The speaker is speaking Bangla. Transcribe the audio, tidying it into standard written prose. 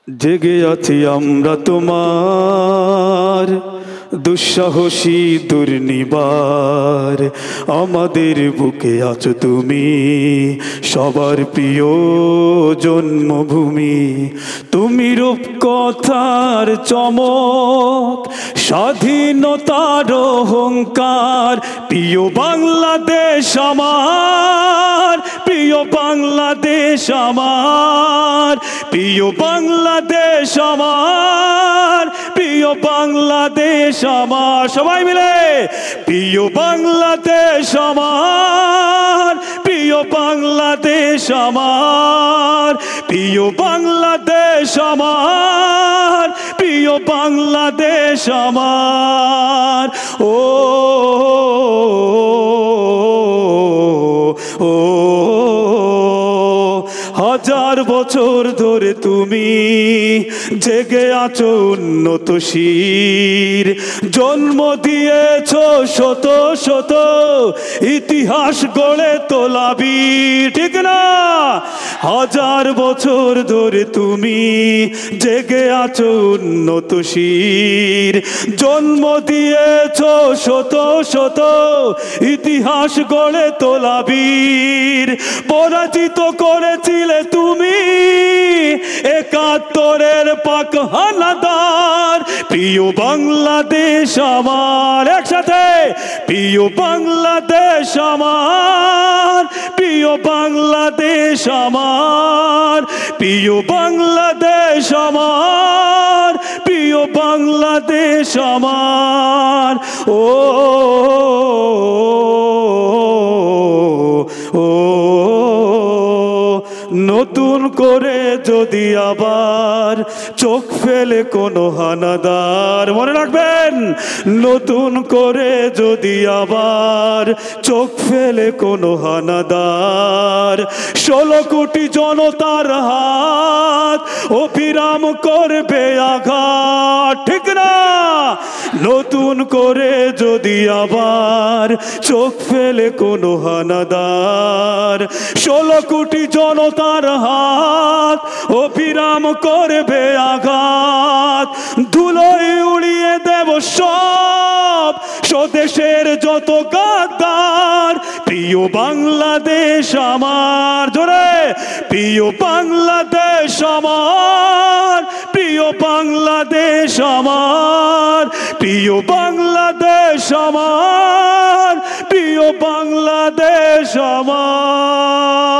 জেগে আছি আমরা তোমার দুঃসাহসী দুর্নিবার, আমাদের বুকে আছো তুমি সবার প্রিয় জন্মভূমি। তুমি রূপকথার চমক, স্বাধীনতার অহংকার, প্রিয় বাংলাদেশ আমার, প্রিয় বাংলাদেশ আমার, প্রিয় বাংলাদেশ আমার, প্রিয় বাংলাদেশ আমার। সবাই মিলে প্রিয় বাংলাদেশ আমার, প্রিয় বাংলাদেশ আমার, প্রিয় বাংলাদেশ আমার, প্রিয় বাংলাদেশ আমার। ও ও হাজার বছর ধরে তুমি জেগে আছো উন্নত শির, জন্ম দিয়েছ শত শত ইতিহাস গড়ে তোলা বীর, ঠিক না? হাজার বছর ধরে তুমি জেগে আছো উন্নত শির, জন্ম দিয়েছ শত শত ইতিহাস গড়ে তোলা বীর। পরাজিত করেছিলে তুমি একাত্তরের পাক হানাদার, প্রিয় বাংলাদেশ আমার। একসাথে প্রিয় বাংলাদেশ আমার, প্রিয় বাংলাদেশ আমার, প্রিয় বাংলাদেশ আমার, প্রিয় বাংলাদেশ আমার। ও ও নতুন করে যদি আবার চোখ ফেলে কোনো হানাদার, মনে রাখবেন, নতুন করে যদি আবার চোখ ফেলে কোনো হানাদার, 16 কোটি জনতার হাত অবিরাম করবে আঘাত, ঠিক না? নতুন করে যদি আবার চোখ ফেলে কোনো হানাদার, 16 কোটি জনতার হাত অবিরাম করবে আঘাত। ধুলোয় উড়িয়ে দেব সব স্বদেশের যত গাদ্দার, প্রিয় বাংলাদেশ আমার। জোরে প্রিয় বাংলাদেশ আমার, প্রিয় বাংলাদেশ আমার, প্রিয় বাংলাদেশ আমার, প্রিয় বাংলাদেশ আমার।